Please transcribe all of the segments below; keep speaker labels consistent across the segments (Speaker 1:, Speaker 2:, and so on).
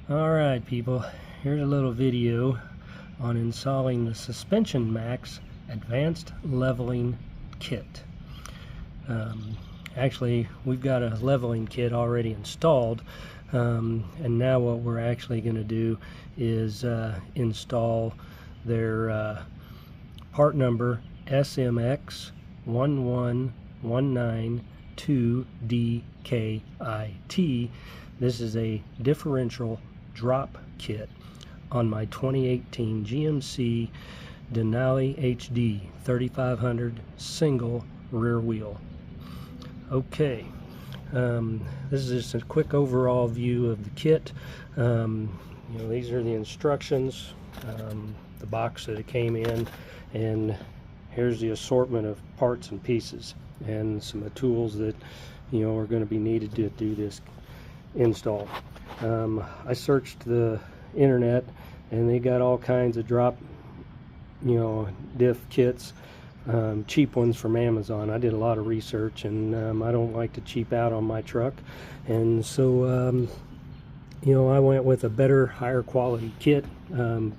Speaker 1: Alright people, here's a little video on installing the Suspension Maxx Advanced Leveling Kit. Actually, we've got a leveling kit already installed, and now what we're actually going to do is install their part number SMX 11192DKIT. This is a differential drop kit on my 2018 GMC Denali HD 3500 single rear wheel. Okay, this is just a quick overall view of the kit. These are the instructions, the box that it came in, and here's the assortment of parts and pieces and some of the tools that are going to be needed to do this install. I searched the internet and they got all kinds of drop diff kits, cheap ones from Amazon. I did a lot of research, and I don't like to cheap out on my truck, and so I went with a better, higher quality kit,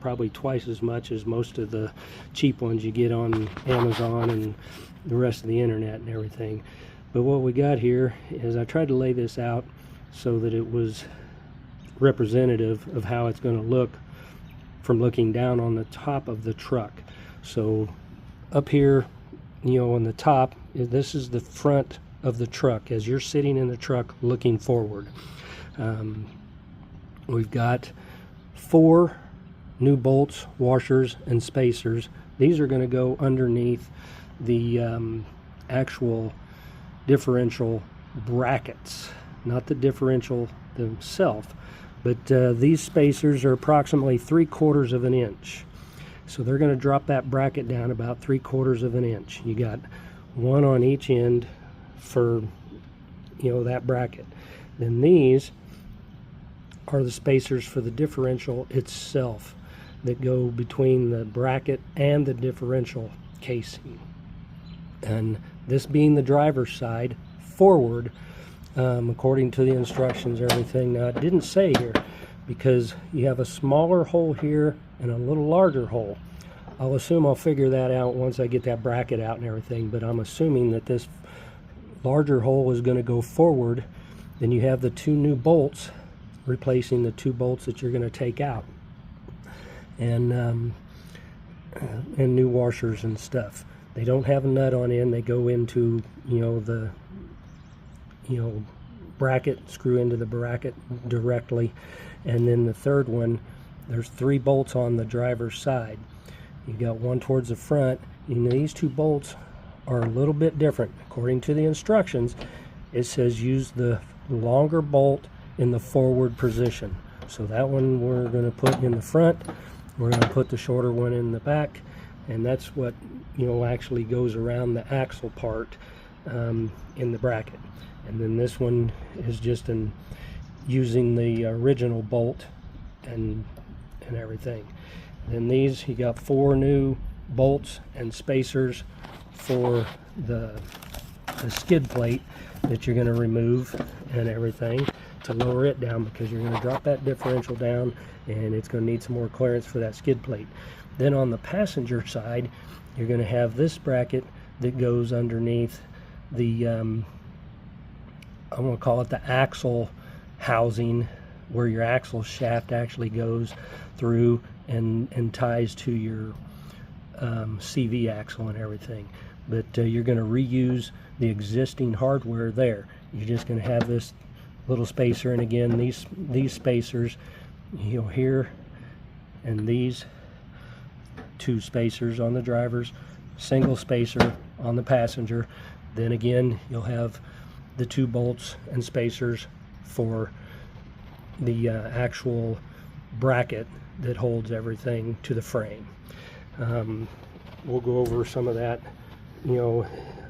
Speaker 1: probably twice as much as most of the cheap ones you get on Amazon and the rest of the internet and everything. But what we got here is I tried to lay this out so that it was representative of how it's going to look from looking down on the top of the truck. So up here, on the top, this is the front of the truck as you're sitting in the truck looking forward. We've got 4 new bolts, washers, and spacers. These are going to go underneath the actual differential brackets, not the differential themselves, but these spacers are approximately 3/4 of an inch. So they're going to drop that bracket down about 3/4 of an inch. You got one on each end for that bracket. Then these are the spacers for the differential itself that go between the bracket and the differential casing. And this being the driver's side forward, according to the instructions, everything. Now it didn't say here because you have a smaller hole here and a little larger hole. I'll assume I'll figure that out once I get that bracket out and everything, but I'm assuming that this larger hole is going to go forward. Then you have the 2 new bolts replacing the 2 bolts that you're going to take out, and new washers and stuff. They don't have a nut on end. They go into the bracket, screw into the bracket directly. And then the third one, there's 3 bolts on the driver's side. You got one towards the front. These 2 bolts are a little bit different. According to the instructions, it says use the longer bolt in the forward position. So that one we're going to put in the front. We're going to put the shorter one in the back, and that's what actually goes around the axle part in the bracket. And then this one is just using the original bolt and everything. Then these, you got 4 new bolts and spacers for the skid plate that you're going to remove and everything to lower it down, because you're going to drop that differential down and it's going to need some more clearance for that skid plate. Then on the passenger side, you're going to have this bracket that goes underneath the I'm going to call it the axle housing, where your axle shaft actually goes through and ties to your CV axle and everything. But you're going to reuse the existing hardware there. You're just going to have this little spacer, and again these spacers here, and these 2 spacers on the driver's, single spacer on the passenger. Then again you'll have the 2 bolts and spacers for the actual bracket that holds everything to the frame. We'll go over some of that a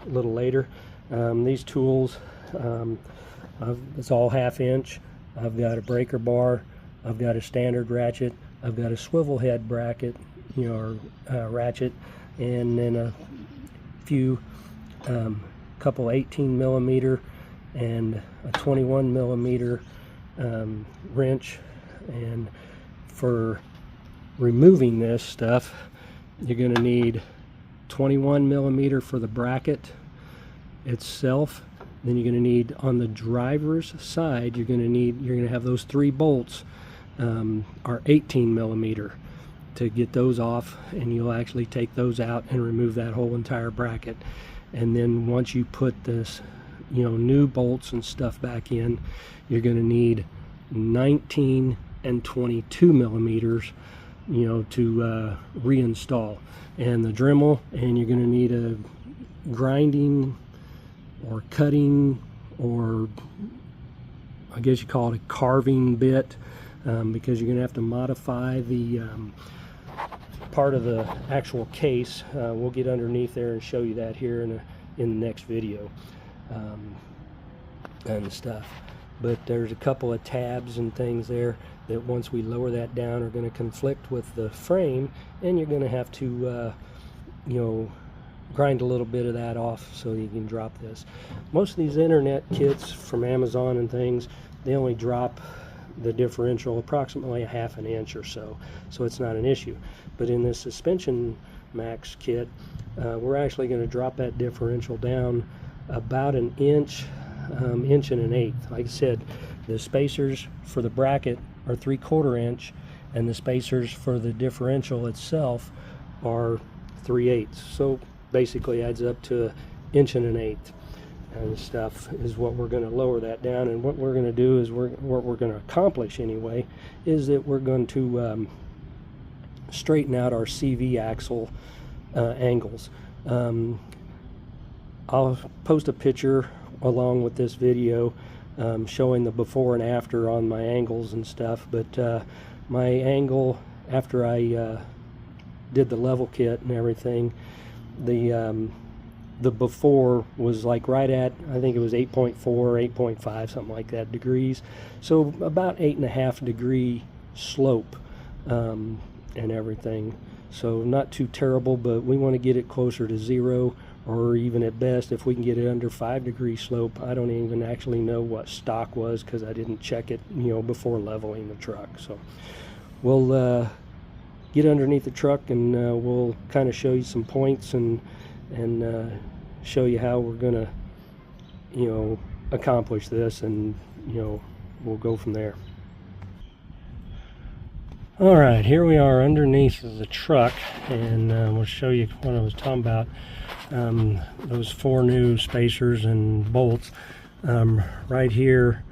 Speaker 1: little later. These tools, it's all 1/2 inch. I've got a breaker bar, I've got a standard ratchet, I've got a swivel head bracket, or ratchet, and then a few couple 18 millimeter and a 21 millimeter wrench And for removing this stuff, you're going to need 21 millimeter for the bracket itself. Then you're going to need, on the driver's side, you're going to have those 3 bolts are 18 millimeter to get those off, and you'll actually take those out and remove that whole entire bracket. And then once you put this, new bolts and stuff back in, you're going to need 19 and 22 millimeters, to reinstall. And the Dremel, and you're going to need a grinding or cutting, or I guess you call it a carving bit, because you're going to have to modify the part of the actual case. We'll get underneath there and show you that here in the next video and stuff. But there's a couple of tabs and things there that once we lower that down are going to conflict with the frame, and you're going to have to grind a little bit of that off so you can drop this. Most of these internet kits from Amazon and things, they only drop the differential approximately a ½ an inch or so it's not an issue. But in this suspension Maxx kit, we're actually going to drop that differential down about an inch, inch and an eighth. Like I said, the spacers for the bracket are 3/4 inch, and the spacers for the differential itself are 3/8. So basically adds up to 1 1/8 inches and stuff is what we're going to lower that down. And what we're going to do is what we're going to accomplish anyway is that we're going to straighten out our CV axle angles. I'll post a picture along with this video showing the before and after on my angles and stuff, but my angle after I did the level kit and everything, the before was like right at, I think it was 8.4, 8.5, something like that degrees. So about 8.5 degree slope and everything. So not too terrible, but we want to get it closer to 0, or even at best, if we can get it under 5 degree slope. I don't even actually know what stock was because I didn't check it, before leveling the truck. So we'll get underneath the truck and we'll kind of show you some points and show you how we're gonna accomplish this, and we'll go from there. All right, here we are underneath the truck, and we'll show you what I was talking about. Those 4 new spacers and bolts. Right here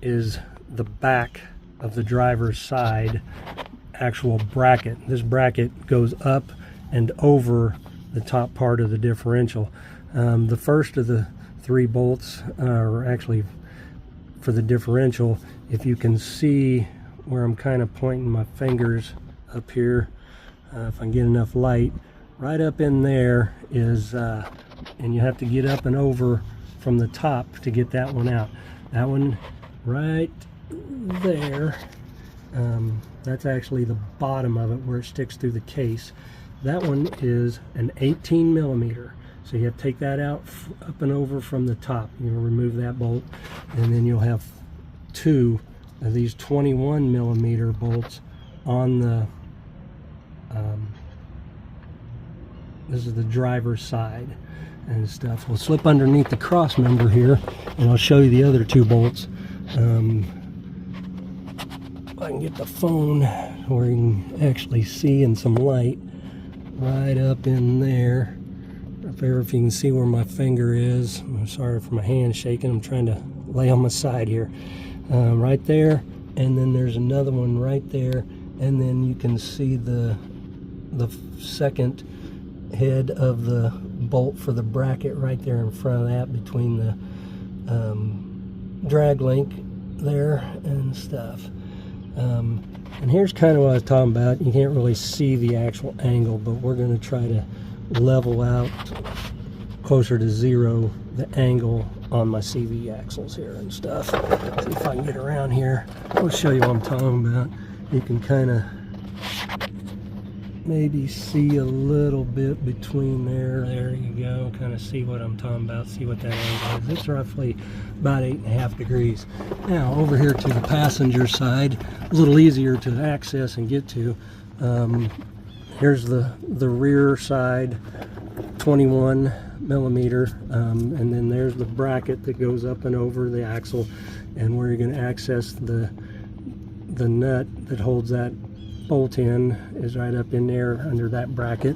Speaker 1: is the back of the driver's side actual bracket. This bracket goes up and over the top part of the differential. The first of the 3 bolts are actually for the differential. If you can see where I'm kind of pointing my fingers up here, if I can get enough light, right up in there is, and you have to get up and over from the top to get that one out. That one right there, that's actually the bottom of it where it sticks through the case. That one is an 18 millimeter. So you have to take that out up and over from the top. You'll remove that bolt, and then you'll have 2 of these 21 millimeter bolts on the this is the driver's side and stuff. We'll slip underneath the cross member here, and I'll show you the other 2 bolts. If I can get the phone where you can actually see in some light, right up in there. If you can see where my finger is. I'm sorry for my hand shaking. I'm trying to lay on my side here. Right there, and then there's another one right there, and then you can see the second head of the bolt for the bracket right there in front of that, between the drag link there and stuff. And here's kind of what I was talking about. You can't really see the actual angle, but we're going to try to level out closer to 0 the angle on my CV axles here and stuff. See if I can get around here. I'll show you what I'm talking about. You can kind of, maybe see a little bit between there. There you go. Kind of see what I'm talking about. See what that angle is. It's roughly about 8.5 degrees. Now over here to the passenger side, a little easier to access and get to. Here's the rear side, 21 millimeter, and then there's the bracket that goes up and over the axle, and where you're going to access the nut that holds that bolt in is right up in there under that bracket.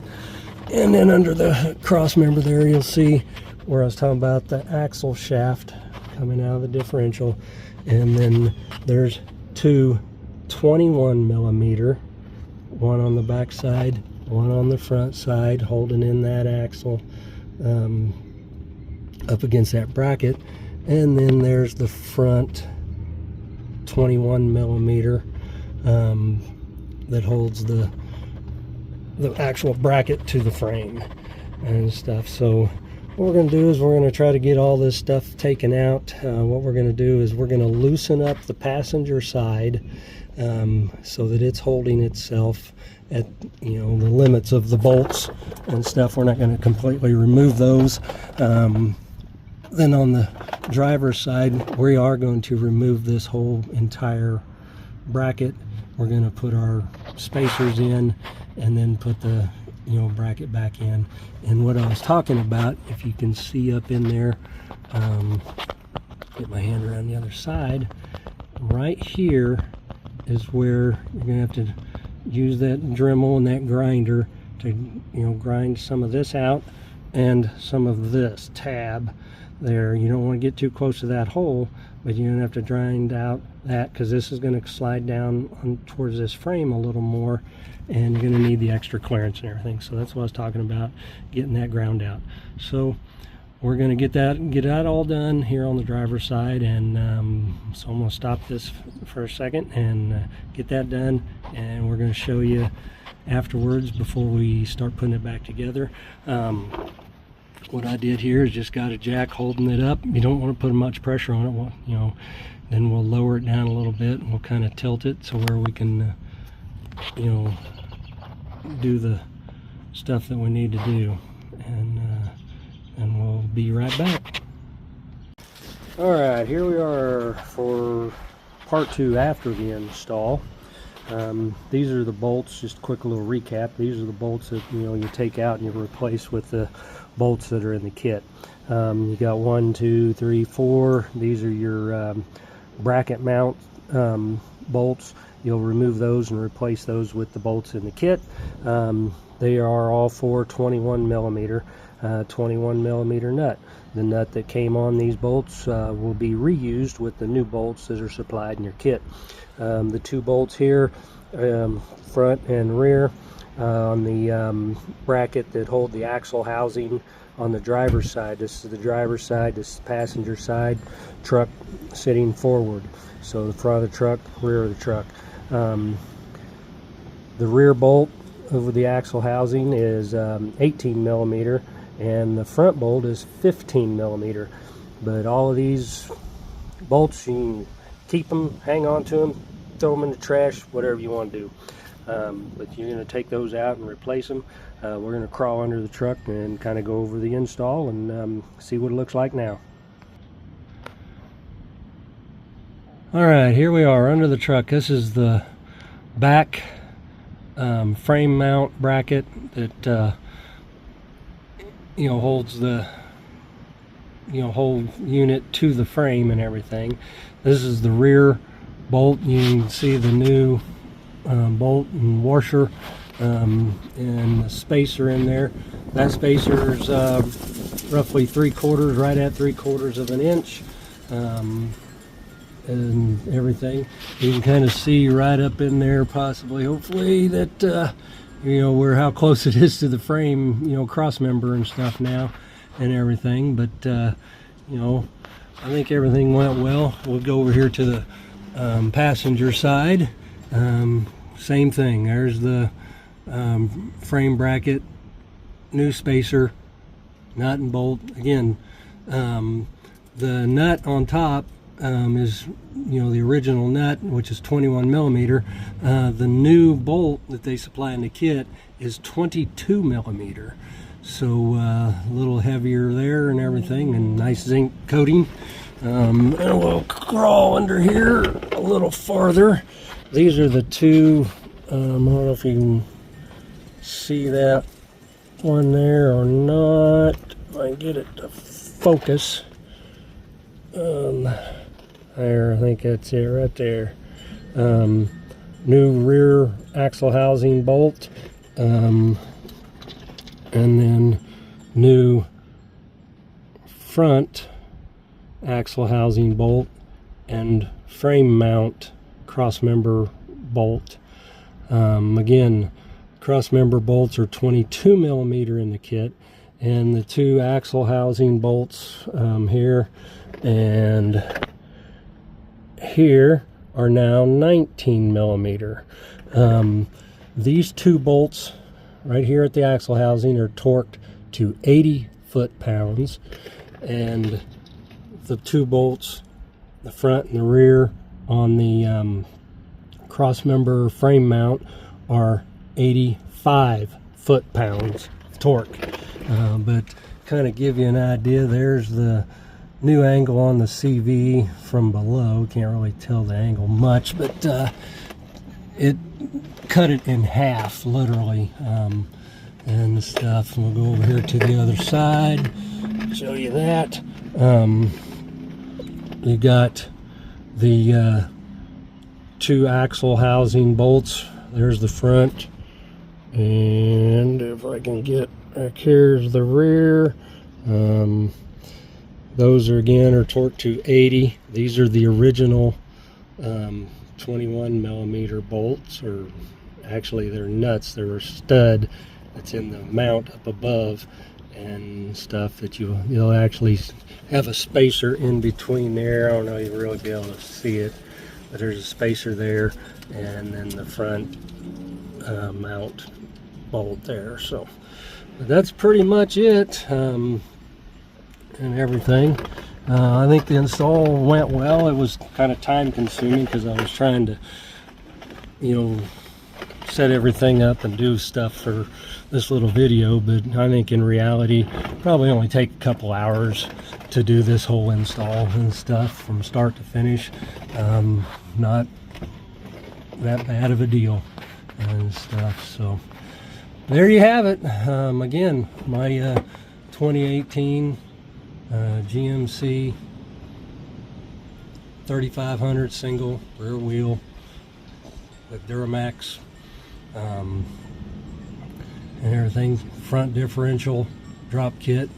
Speaker 1: And then under the cross member there, you'll see where I was talking about the axle shaft coming out of the differential, and then there's two 21 millimeter, one on the back side, one on the front side, holding in that axle up against that bracket. And then there's the front 21 millimeter that holds the actual bracket to the frame and stuff. So what we're going to do is we're going to try to get all this stuff taken out. What we're going to do is we're going to loosen up the passenger side so that it's holding itself at, you know, the limits of the bolts and stuff. We're not going to completely remove those. Then on the driver's side, we are going to remove this whole entire bracket. We're going to put our spacers in and then put the, you know, bracket back in. And what I was talking about, if you can see up in there, get my hand around the other side, right here is where you're going to have to use that Dremel and that grinder to, you know, grind some of this out and some of this tab there. You don't want to get too close to that hole, but you're going to have to grind out that, because this is going to slide down towards this frame a little more, and you're going to need the extra clearance and everything. So that's what I was talking about, getting that ground out. So we're going to get that all done here on the driver's side, and so I'm going to stop this for a second and get that done, and we're going to show you afterwards before we start putting it back together. What I did here is just got a jack holding it up. You don't want to put much pressure on it. Well, you know, then we'll lower it down a little bit and we'll kind of tilt it so where we can, you know, do the stuff that we need to do, and we'll be right back. All right, here we are for part 2 after the install. These are the bolts. Just a quick little recap. These are the bolts that, you know, you take out and you replace with the bolts that are in the kit. You got 1, 2, 3, 4. These are your bracket mount bolts. You'll remove those and replace those with the bolts in the kit. They are all for 21 millimeter nut. The nut that came on these bolts will be reused with the new bolts that are supplied in your kit. The 2 bolts here, front and rear, on the bracket that hold the axle housing on the driver's side. This is the driver's side, this is the passenger side, truck sitting forward. So the front of the truck, rear of the truck. The rear bolt over the axle housing is 18 millimeter, and the front bolt is 15 millimeter. But all of these bolts, you can keep them, hang on to them, throw them in the trash, whatever you want to do. But you're going to take those out and replace them. We're going to crawl under the truck and kind of go over the install and see what it looks like now. Alright, here we are under the truck. This is the back frame mount bracket that you know, holds the, you know, whole unit to the frame and everything. This is the rear bolt. You can see the new bolt and washer and the spacer in there. That spacer is roughly 3/4, right at 3/4 of an inch, and everything. You can kind of see right up in there, possibly, hopefully, that you know, where how close it is to the frame, you know, cross member and stuff now and everything. But you know, I think everything went well. We'll go over here to the passenger side. Same thing. There's the frame bracket, new spacer, nut and bolt. Again, the nut on top is, you know, the original nut, which is 21 millimeter. The new bolt that they supply in the kit is 22 millimeter. So a little heavier there and everything, and nice zinc coating. And we'll crawl under here a little farther. These are the two, I don't know if you can see that one there or not. If I can get it to focus. There, I think that's it right there. New rear axle housing bolt, and then new front axle housing bolt and frame mount cross member bolt. Again, cross member bolts are 22 millimeter in the kit, and the two axle housing bolts here and here are now 19 millimeter. These two bolts right here at the axle housing are torqued to 80 foot-pounds, and the two bolts, the front and the rear on the cross member frame mount, are 85 foot-pounds torque. But kind of give you an idea, there's the new angle on the CV from below. Can't really tell the angle much, but it cut it in half, literally, and stuff. We'll go over here to the other side, show you that. You got the two axle housing bolts. There's the front, and if I can get back, here's the rear. Those are torqued to 80. These are the original 21 millimeter bolts, or actually they're nuts. They're a stud that's in the mount up above and stuff that you'll actually have a spacer in between there. I don't know if you'll really be able to see it, but there's a spacer there, and then the front mount bolt there. So that's pretty much it. And everything. I think the install went well. It was kind of time consuming because I was trying to, set everything up and do stuff for this little video, but I think in reality probably only take a couple hours to do this whole install and stuff from start to finish. Not that bad of a deal and stuff. So there you have it. Again, my 2018 GMC 3500 single rear wheel with Maxx and everything, front differential drop kit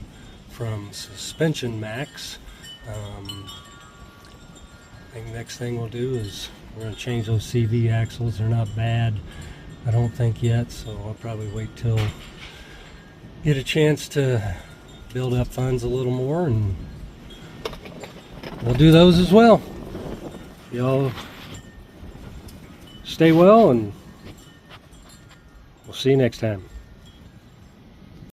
Speaker 1: from Suspension Maxx. I think the next thing we'll do is we're going to change those CV axles. They're not bad, I don't think, yet, so I'll probably wait till get a chance to build up funds a little more, and we'll do those as well. Y'all stay well, and we'll see you next time.